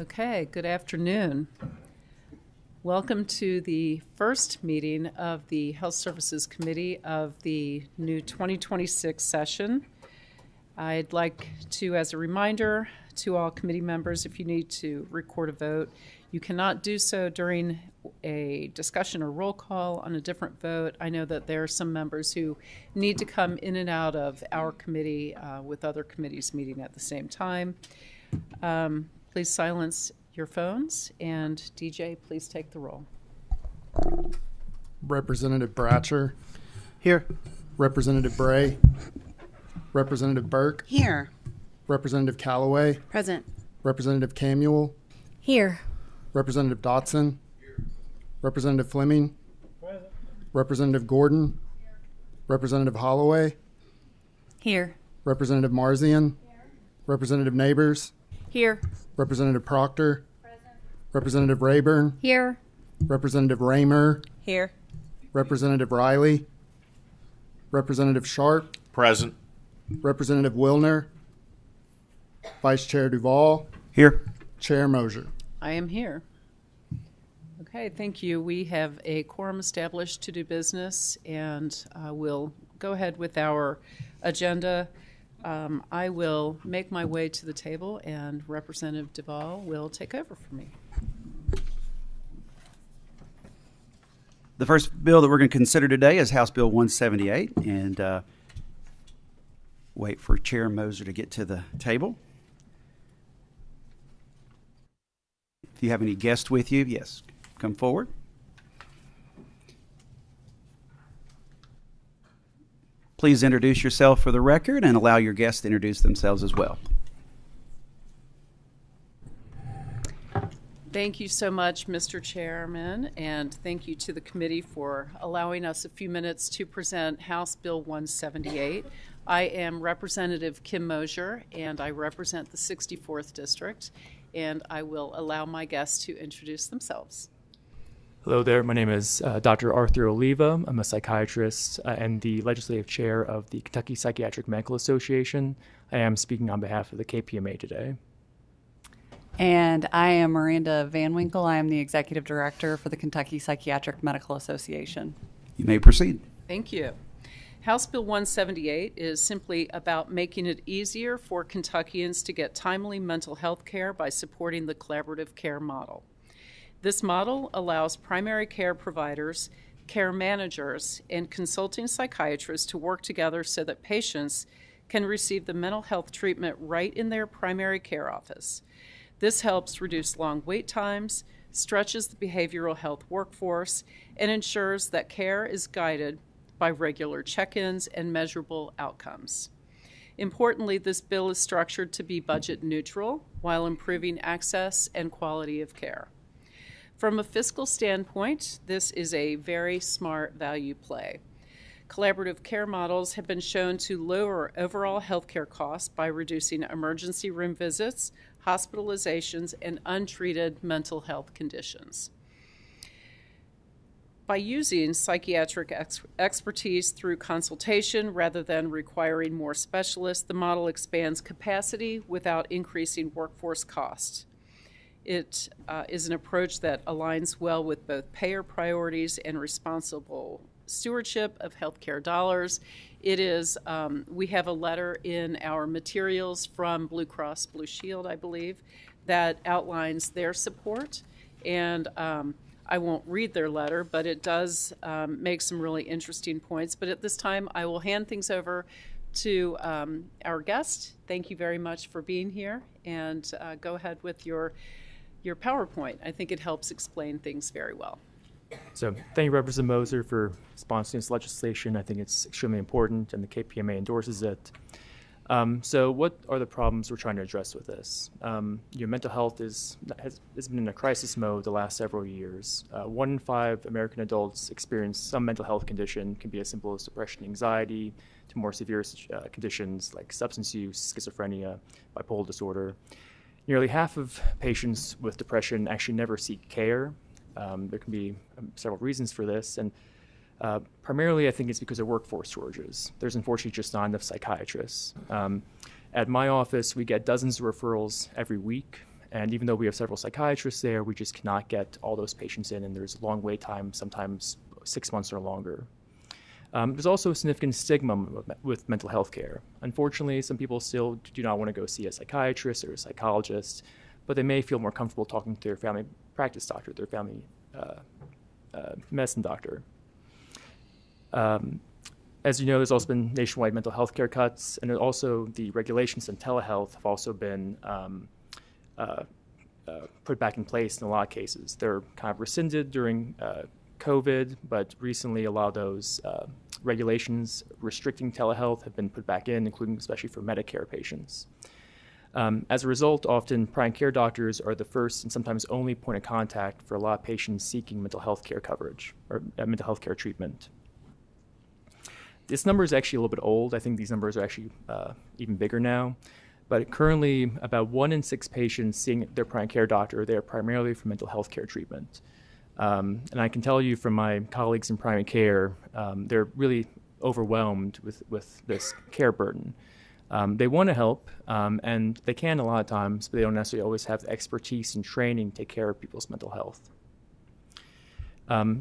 Okay, good afternoon. Welcome to the first meeting of the Health Services Committee of the new 2026 session. I'd like to, as a reminder to all committee members, if you need to record a vote, you cannot do so during a discussion or roll call on a different vote. I know that there are some members who need to come in and out of our committee with other committees meeting at the same time. Please silence your phones, and DJ, please take the roll. Representative Bratcher. Here. Representative Bray. Representative Burke. Here. Representative Callaway. Present. Representative Camuel. Here. Representative Dotson. Representative Fleming. Present. Representative Gordon. Representative Holloway. Here. Representative Marzian. Representative Neighbors. Here. Representative Proctor. Present. Representative Rayburn. Here. Representative Raymer. Here. Representative Riley. Representative Sharp. Present. Representative Wilner. Vice Chair Duvall. Here. Chair Mosier. I am here. Okay, thank you. We have a quorum established to do business, and we'll go ahead with our agenda. I will make my way to the table, and Representative Duvall will take over for me. The first bill that we're going to consider today is House Bill 178, and wait for Chair Moser to get to the table. If you have any guests with you, yes, come forward. Please introduce yourself for the record and allow your guests to introduce themselves as well. Thank you so much, Mr. Chairman, and thank you to the committee for allowing us a few minutes to present House Bill 178. I am Representative Kim Mosier, and I represent the 64th District, and I will allow my guests to introduce themselves. Hello there. My name is Dr. Arthur Oliva. I'm a psychiatrist and the legislative chair of the Kentucky Psychiatric Medical Association. I am speaking on behalf of the KPMA today. And I am Miranda Van Winkle. I am the executive director for the Kentucky Psychiatric Medical Association. You may proceed. Thank you. House Bill 178 is simply about making it easier for Kentuckians to get timely mental health care by supporting the collaborative care model. This model allows primary care providers, care managers, and consulting psychiatrists to work together so that patients can receive the mental health treatment right in their primary care office. This helps reduce long wait times, stretches the behavioral health workforce, and ensures that care is guided by regular check-ins and measurable outcomes. Importantly, this bill is structured to be budget neutral while improving access and quality of care. From a fiscal standpoint, this is a very smart value play. Collaborative care models have been shown to lower overall healthcare costs by reducing emergency room visits, hospitalizations, and untreated mental health conditions. By using psychiatric expertise through consultation rather than requiring more specialists, the model expands capacity without increasing workforce costs. It is an approach that aligns well with both payer priorities and responsible stewardship of healthcare dollars. It is, we have a letter in our materials from Blue Cross Blue Shield, I believe, that outlines their support. And I won't read their letter, but it does make some really interesting points. But at this time, I will hand things over to our guest. Thank you very much for being here, and go ahead with your PowerPoint. I think it helps explain things very well. So thank you, Representative Moser, for sponsoring this legislation. I think it's extremely important, and the KPMA endorses it. So what are the problems we're trying to address with this? Mental health has been in a crisis mode the last several years. 1 in 5 American adults experience some mental health condition. It can be as simple as depression, anxiety, to more severe conditions like substance use, schizophrenia, bipolar disorder. Nearly half of patients with depression actually never seek care. There can be several reasons for this, and primarily I think it's because of workforce shortages. There's unfortunately just not enough psychiatrists. At my office, we get dozens of referrals every week, And even though we have several psychiatrists there, we just cannot get all those patients in, and there's a long wait time, sometimes 6 months or longer. There's also a significant stigma with mental health care. Unfortunately, some people still do not want to go see a psychiatrist or a psychologist, but they may feel more comfortable talking to their family practice doctor, their family medicine doctor. As you know, there's also been nationwide mental health care cuts, and also the regulations in telehealth have also been put back in place in a lot of cases. They're kind of rescinded during COVID, but recently a lot of those regulations restricting telehealth have been put back in, including especially for Medicare patients. As a result, often primary care doctors are the first and sometimes only point of contact for a lot of patients seeking mental health care coverage or mental health care treatment. This number is actually a little bit old. I think these numbers are actually even bigger now. But currently, about 1 in 6 patients seeing their primary care doctor are there primarily for mental health care treatment. And I can tell you from my colleagues in primary care, they're really overwhelmed with this care burden. They want to help, and they can a lot of times, but they don't necessarily always have the expertise and training to take care of people's mental health.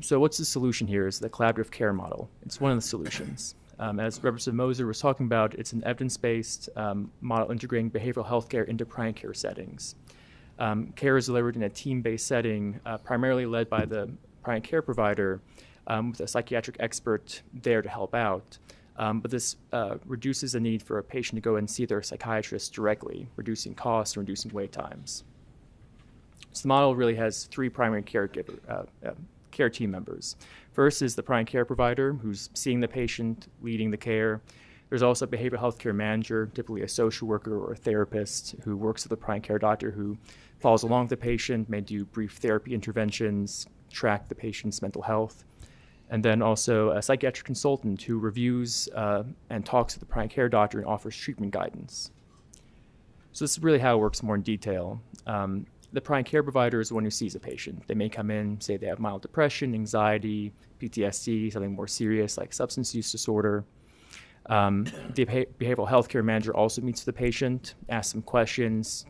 So what's the solution here is the collaborative care model. It's one of the solutions. As Representative Moser was talking about, it's an evidence-based model integrating behavioral health care into primary care settings. Care is delivered in a team-based setting, primarily led by the primary care provider with a psychiatric expert there to help out. But this reduces the need for a patient to go and see their psychiatrist directly, reducing costs and reducing wait times. So the model really has 3 primary care team members. First is the primary care provider, who's seeing the patient, leading the care. There's also a behavioral health care manager, typically a social worker or a therapist, who works with the primary care doctor, who follows along with the patient, may do brief therapy interventions, track the patient's mental health. And then also a psychiatric consultant who reviews and talks to the primary care doctor and offers treatment guidance. So this is really how it works more in detail. The primary care provider is the one who sees a patient. They may come in, say they have mild depression, anxiety, PTSD, something more serious like substance use disorder. The behavioral health care manager also meets with the patient, asks some questions,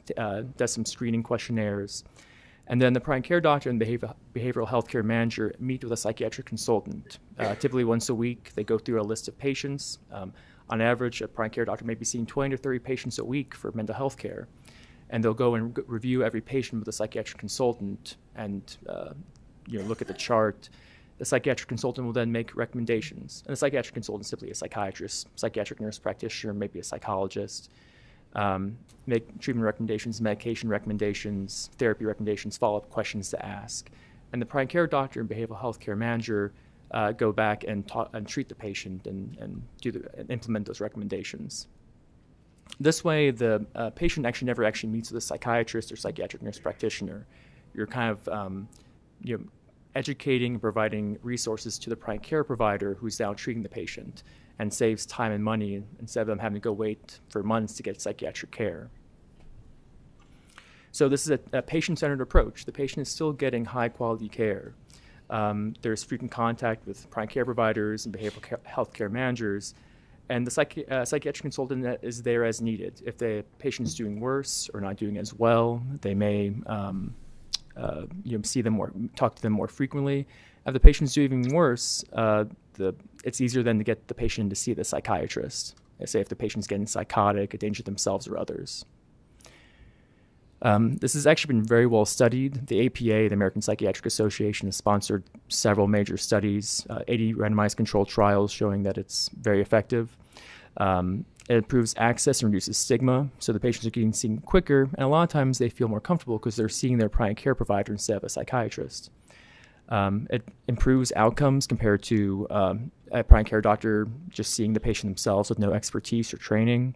does some screening questionnaires. And then the primary care doctor and the behavioral health care manager meet with a psychiatric consultant. Typically once a week, they go through a list of patients. On average, a primary care doctor may be seeing 20 to 30 patients a week for mental health care. And they'll go and review every patient with a psychiatric consultant and look at the chart. The psychiatric consultant will then make recommendations. And the psychiatric consultant is simply a psychiatrist, psychiatric nurse practitioner, maybe a psychologist. Make treatment recommendations, medication recommendations, therapy recommendations, follow-up questions to ask. And the primary care doctor and behavioral health care manager go back and treat the patient and implement those recommendations. This way, the patient actually never actually meets with a psychiatrist or psychiatric nurse practitioner. You're kind of educating and providing resources to the primary care provider who's now treating the patient, and saves time and money instead of them having to go wait for months to get psychiatric care. So this is a patient-centered approach. The patient is still getting high-quality care. There's frequent contact with primary care providers and behavioral health care managers, and the psychiatric consultant is there as needed. If the patient's doing worse or not doing as well, they may see them more, talk to them more frequently. If the patient's doing even worse, it's easier then to get the patient to see the psychiatrist. Say if the patient's getting psychotic, a danger to themselves or others. This has actually been very well studied. The APA, the American Psychiatric Association, has sponsored several major studies, 80 randomized controlled trials showing that it's very effective. It improves access and reduces stigma, so the patients are getting seen quicker, and a lot of times they feel more comfortable because they're seeing their primary care provider instead of a psychiatrist. It improves outcomes compared to a primary care doctor just seeing the patient themselves with no expertise or training.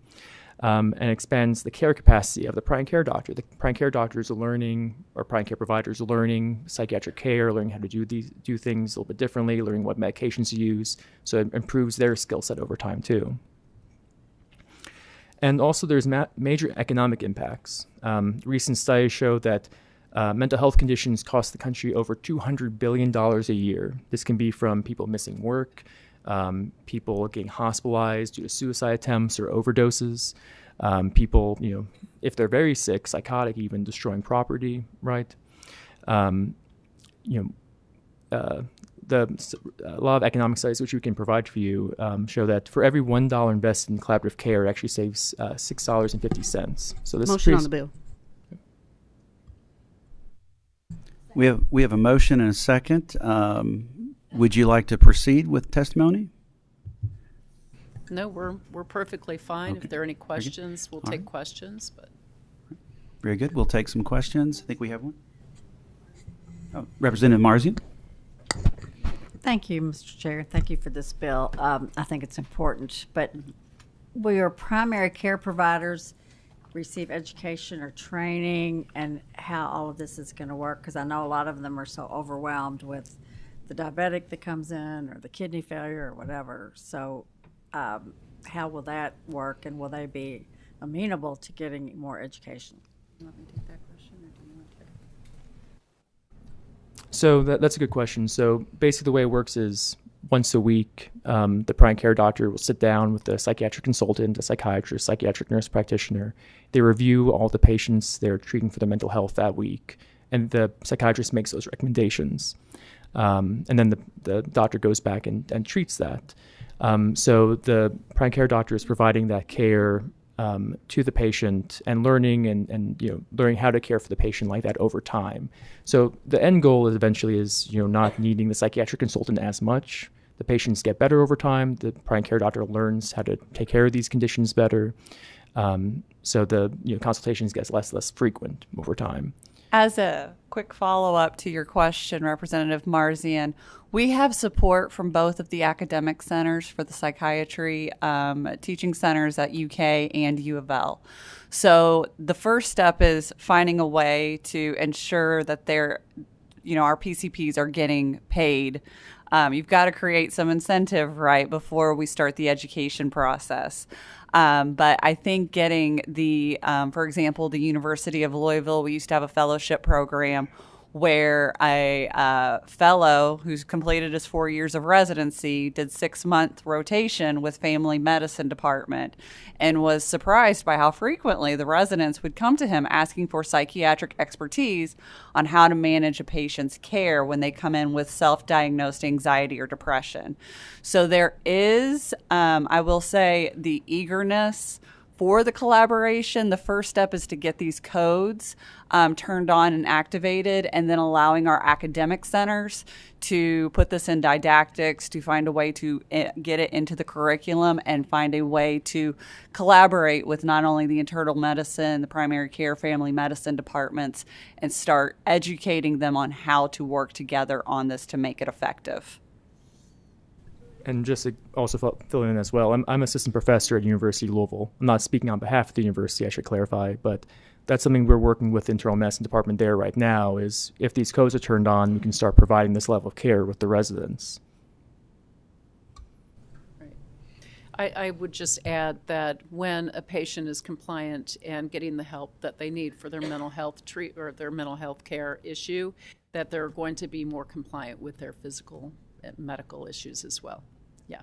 And expands the care capacity of the primary care doctor. The primary care doctors are learning, or primary care providers are learning psychiatric care, learning how to do things a little bit differently, learning what medications to use, so it improves their skill set over time too. And also there's major economic impacts. Recent studies show that mental health conditions cost the country over $200 billion a year. This can be from people missing work, people getting hospitalized due to suicide attempts or overdoses, people, if they're very sick, psychotic, even destroying property, right? You know, a lot of economic studies which we can provide for you show that for every $1 invested in collaborative care, it actually saves $6.50. So this Motion is on the bill. We have a motion and a second. Would you like to proceed with testimony? No, we're perfectly fine. Okay. If there are any questions, we'll All take right. questions. But Very good. We'll take some questions. I think we have one. Oh, Representative Marzian. Thank you, Mr. Chair. Thank you for this bill. I think it's important, but will your primary care providers receive education or training and how all of this is going to work? Because I know a lot of them are so overwhelmed with the diabetic that comes in or the kidney failure or whatever. So how will that work, and will they be amenable to getting more education? You want me to take that question, or do you want to? So that's a good question. So basically the way it works is once a week, the primary care doctor will sit down with the psychiatric consultant, a psychiatrist, psychiatric nurse practitioner. They review all the patients they're treating for their mental health that week, and the psychiatrist makes those recommendations. And then the doctor goes back and treats that. So the primary care doctor is providing that care to the patient and learning learning how to care for the patient like that over time. So the end goal is eventually not needing the psychiatric consultant as much. The patients get better over time. The primary care doctor learns how to take care of these conditions better. So the consultations gets less frequent over time. As a quick follow-up to your question, Representative Marzian, we have support from both of the academic centers for the psychiatry teaching centers at UK and U of L. So the first step is finding a way to ensure that our PCPs are getting paid. You've got to create some incentive, right, before we start the education process. But I think getting for example, the University of Louisville, we used to have a fellowship program where a fellow who's completed his 4 years of residency did 6-month rotation with family medicine department and was surprised by how frequently the residents would come to him asking for psychiatric expertise on how to manage a patient's care when they come in with self-diagnosed anxiety or depression. So there is, I will say, the eagerness for the collaboration. The first step is to get these codes turned on and activated, and then allowing our academic centers to put this in didactics, to find a way to get it into the curriculum and find a way to collaborate with not only the internal medicine, the primary care, family medicine departments, and start educating them on how to work together on this to make it effective. And just to also fill in as well, I'm assistant professor at University of Louisville. I'm not speaking on behalf of the university, I should clarify, but that's something we're working with the internal medicine department there right now is if these codes are turned on, we can start providing this level of care with the residents. I would just add that when a patient is compliant and getting the help that they need for their mental health or their mental health care issue, that they're going to be more compliant with their physical and medical issues as well. Yeah,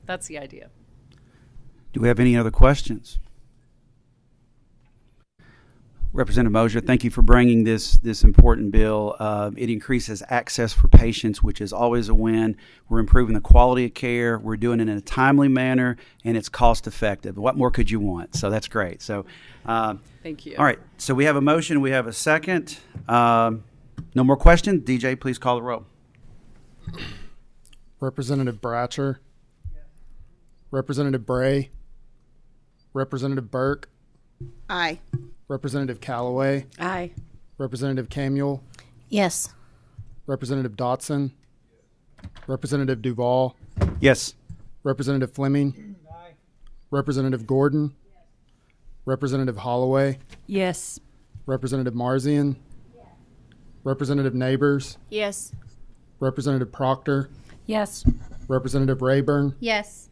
that's the idea. Do we have any other questions? Representative Mosier, thank you for bringing this important bill. It increases access for patients, which is always a win. We're improving the quality of care. We're doing it in a timely manner, and it's cost effective. What more could you want? So that's great. So, thank you. All right. So we have a motion. We have a second. No more questions. DJ, please call the roll. Representative Bratcher. Representative Bray. Representative Burke. Aye. Representative Callaway. Aye. Representative Camuel. Yes. Representative Dotson. Representative Duval. Yes. Representative Fleming. Representative Gordon. Representative Holloway. Yes. Representative Marzian. Representative Neighbors. Yes. Representative Proctor. Yes. Representative Rayburn. Yes.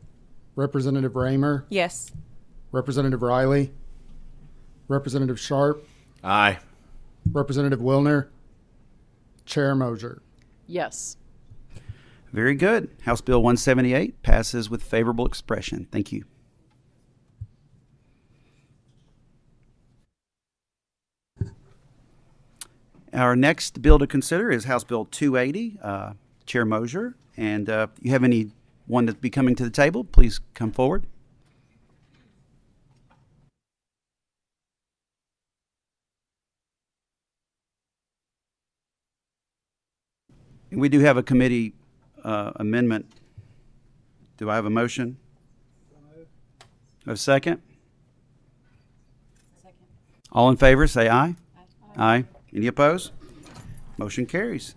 Representative Raymer. Yes. Representative Riley. Representative Sharp. Aye. Representative Wilner. Chair Mosier. Yes. Very good. House Bill 178 passes with favorable expression. Thank you. our next bill to consider is House Bill 280. Chair Mosier, and you have anyone that's be coming to the table, please come forward. We do have a committee amendment. Do I have a motion? A second? Second. All in favor, say aye. Aye. Any opposed? Motion carries.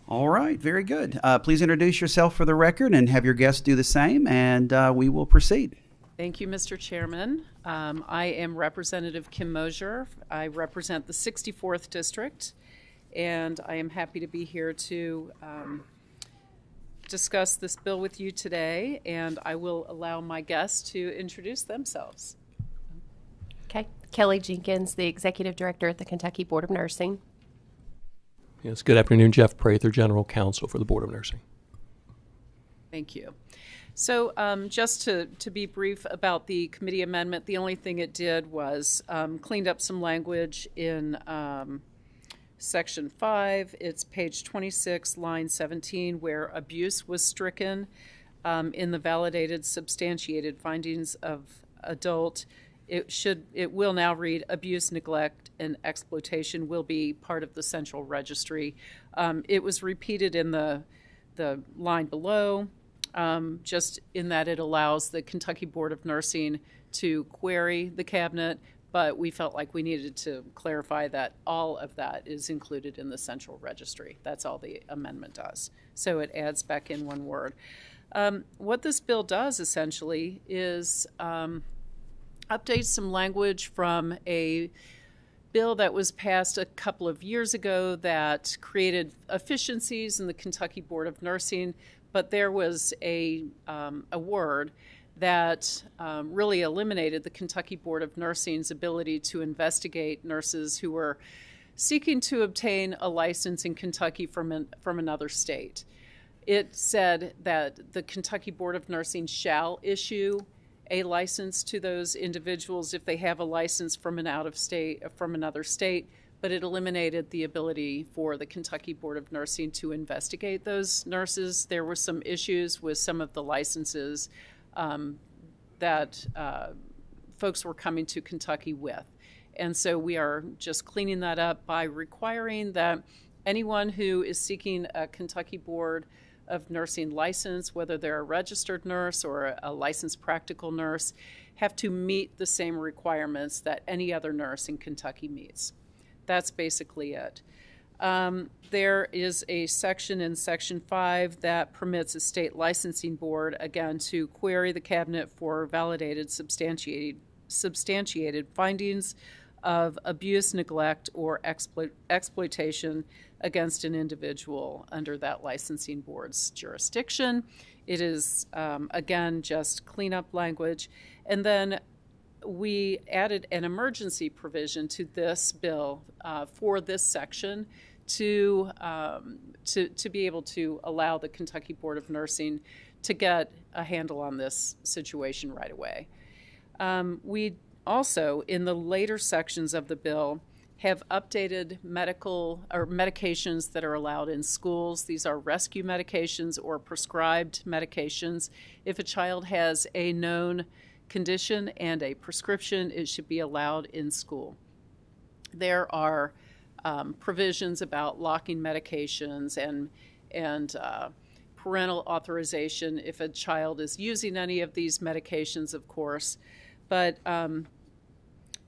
All right, very good. Please introduce yourself for the record and have your guests do the same, and we will proceed. Thank you, Mr. Chairman. I am Representative Kim Mosier. I represent the 64th District, and I am happy to be here to discuss this bill with you today, and I will allow my guests to introduce themselves. Okay. Kelly Jenkins, the Executive Director at the Kentucky Board of Nursing. Yes, good afternoon. Jeff Prather, General Counsel for the Board of Nursing. Thank you. So just to be brief about the committee amendment, the only thing it did was cleaned up some language in Section 5. It's page 26, line 17, where abuse was stricken in the validated, substantiated findings of adult. It will now read abuse, neglect, and exploitation will be part of the central registry. It was repeated in the line below, just in that it allows the Kentucky Board of Nursing to query the cabinet, but we felt like we needed to clarify that all of that is included in the central registry. That's all the amendment does. So it adds back in one word. What this bill does essentially is update some language from a bill that was passed a couple of years ago that created efficiencies in the Kentucky Board of Nursing, but there was a word that really eliminated the Kentucky Board of Nursing's ability to investigate nurses who were seeking to obtain a license in Kentucky from another state. It said that the Kentucky Board of Nursing shall issue a license to those individuals if they have a license from another state, but it eliminated the ability for the Kentucky Board of Nursing to investigate those nurses. There were some issues with some of the licenses that folks were coming to Kentucky with. And so we are just cleaning that up by requiring that anyone who is seeking a Kentucky Board of Nursing license, whether they're a registered nurse or a licensed practical nurse, have to meet the same requirements that any other nurse in Kentucky meets. That's basically it. There is a section in Section 5 that permits a state licensing board, again, to query the cabinet for validated, substantiated findings of abuse, neglect, or exploitation against an individual under that licensing board's jurisdiction. It is, again, just cleanup language. And then we added an emergency provision to this bill for this section to be able to allow the Kentucky Board of Nursing to get a handle on this situation right away. We also, in the later sections of the bill, have updated medical or medications that are allowed in schools. These are rescue medications or prescribed medications. If a child has a known condition and a prescription, it should be allowed in school. There are provisions about locking medications and parental authorization if a child is using any of these medications, of course. But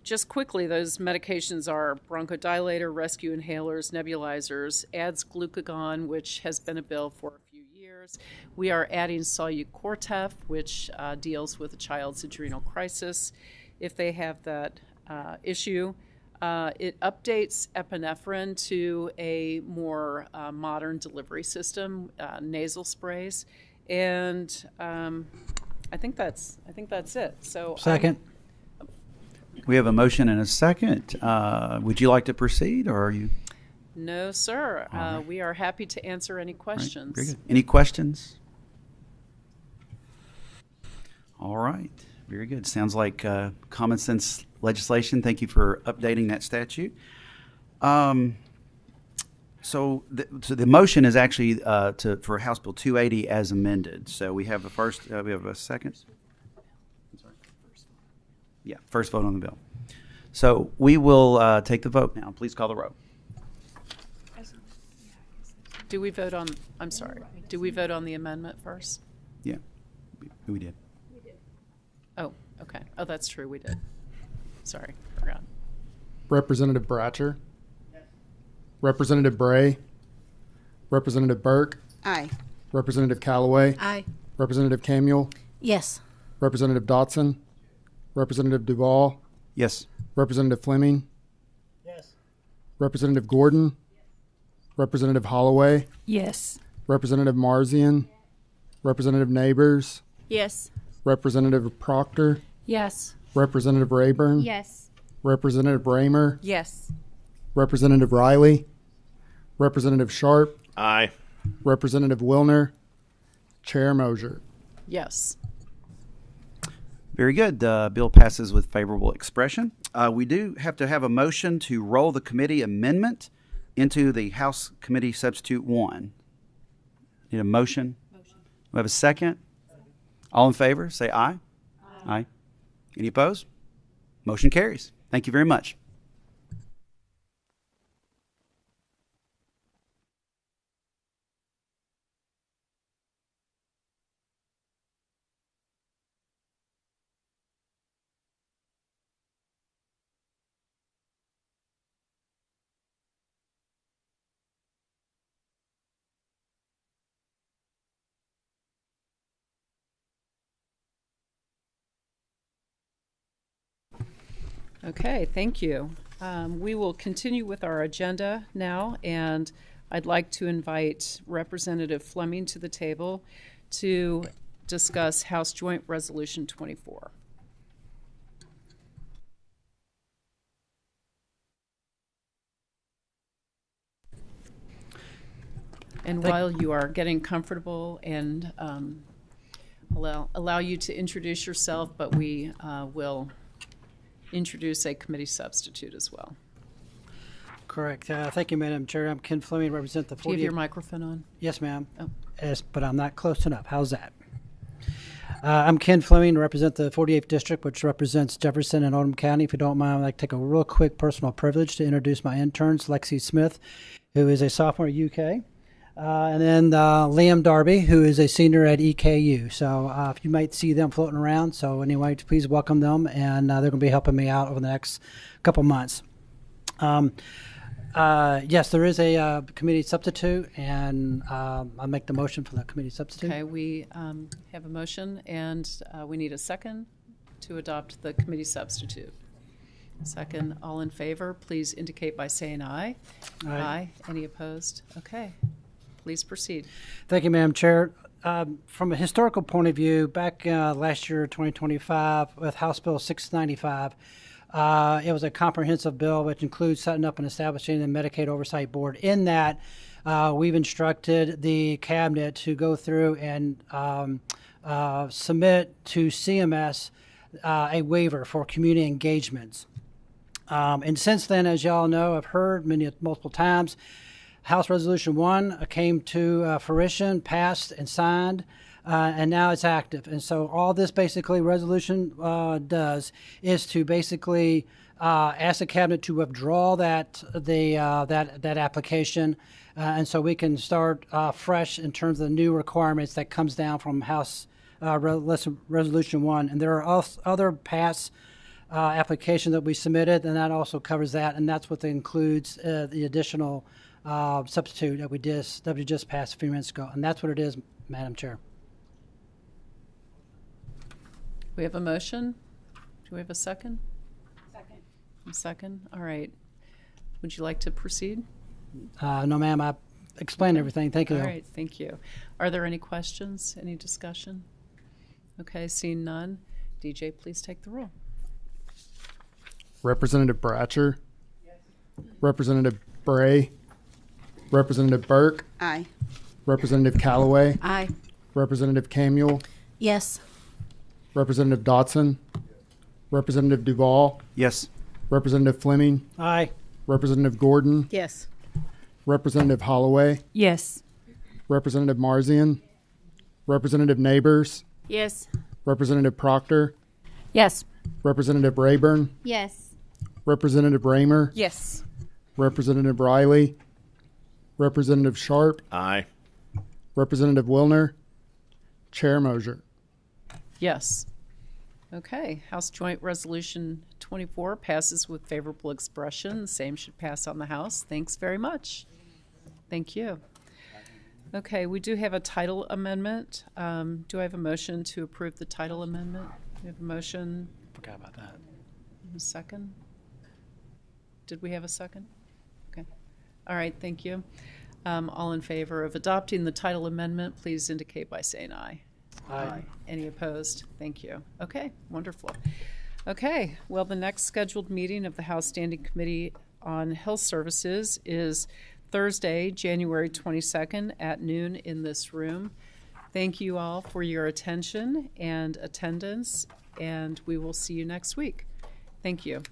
just quickly, those medications are bronchodilator, rescue inhalers, nebulizers, adds glucagon, which has been a bill for a few years. We are adding Solu-Cortef, which deals with a child's adrenal crisis if they have that issue. It updates epinephrine to a more modern delivery system, nasal sprays, and I think that's it. So second. We have a motion and a second. Would you like to proceed, or are you? No, sir. Right. We are happy to answer any questions. Right. Very good. Any questions? All right. Very good. Sounds like common sense legislation. Thank you for updating that statute. So the motion is actually for House Bill 280 as amended. So we have a first, we have a second. Yeah, first vote on the bill. So we will take the vote now. Please call the roll. Do we vote on, I'm sorry, do we vote on the amendment first? Yeah, we did. Oh, okay. Oh, that's true, we did. Sorry, forgot. Representative Bratcher. Representative Bray. Representative Burke. Aye. Representative Callaway. Aye. Representative Camuel. Yes. Representative Dotson. Representative Duval. Yes. Representative Fleming. Yes. Representative Gordon. Representative Holloway. Yes. Representative Marzian. Representative Neighbors. Yes. Representative Proctor. Yes. Representative Rayburn. Yes. Representative Raymer. Yes. Representative Riley. Representative Sharp. Aye. Representative Wilner. Chair Mosier. Yes. Very good. The bill passes with favorable expression. We do have to have a motion to roll the committee amendment into the House Committee Substitute 1. Need a motion? We have a second? All in favor, say aye. Aye. Any opposed? Motion carries. Thank you very much. Okay, thank you. We will continue with our agenda now, and I'd like to invite Representative Fleming to the table to discuss House Joint Resolution 24. And while you are getting comfortable and allow you to introduce yourself, but we will introduce a committee substitute as well. Correct. Thank you, Madam Chair. I'm Ken Fleming, represent the 48th. Do you have your microphone on? Yes, ma'am. Oh. Yes, but I'm not close enough. How's that? I'm Ken Fleming, represent the 48th District, which represents Jefferson and Oldham County. If you don't mind, I'd like to take a real quick personal privilege to introduce my interns, Lexi Smith, who is a sophomore at UK, and then Liam Darby, who is a senior at EKU. So if you might see them floating around. So anyway, please welcome them, and they're going to be helping me out over the next couple months. Yes, there is a committee substitute, and I'll make the motion for the committee substitute. Okay, we have a motion, and we need a second to adopt the committee substitute. Second, all in favor, please indicate by saying aye. Aye. Any opposed? Okay, please proceed. Thank you, Madam Chair. From a historical point of view, back last year, 2025, with House Bill 695, it was a comprehensive bill which includes setting up and establishing the Medicaid Oversight Board. In that, we've instructed the Cabinet to go through and submit to CMS a waiver for community engagements. And since then, as y'all know, I've heard multiple times, House Resolution 1 came to fruition, passed and signed, and now it's active. And so all this basically resolution does is to basically ask the Cabinet to withdraw that application, and so we can start fresh in terms of the new requirements that comes down from House Resolution 1. And there are other past applications that we submitted, and that also covers that, and that's what includes the additional substitute that we just passed a few minutes ago. And that's what it is, Madam Chair. We have a motion. Do we have a second? Second. A second? All right. Would you like to proceed? No, ma'am. I explained everything. Thank you. All right. Thank you. Are there any questions? Any discussion? Okay. Seeing none. DJ, please take the roll. Representative Bratcher. Yes. Representative Bray. Representative Burke. Aye. Representative Callaway. Aye. Representative Camuel. Yes. Representative Dotson. Representative Duval. Yes. Representative Fleming. Aye. Representative Gordon. Yes. Representative Holloway, Yes. Representative Marzian, Representative Neighbors, Yes. Representative Proctor, Yes. Representative Rayburn, Yes. Representative Raymer, Yes. Representative Riley, Representative Sharp, Aye. Representative Wilner, Chair Mosier. Yes. Okay, House Joint Resolution 24 passes with favorable expression. The same should pass on the House. Thanks very much. Thank you. Okay, we do have a title amendment. Do I have a motion to approve the title amendment? We have a motion. Forgot about that. A second? Did we have a second? Okay. All right, thank you. All in favor of adopting the title amendment, please indicate by saying aye. Aye. Any opposed? Thank you. Okay, wonderful. Okay, well, the next scheduled meeting of the House Standing Committee on Health Services is Thursday, January 22nd at noon in this room. Thank you all for your attention and attendance, and we will see you next week. Thank you.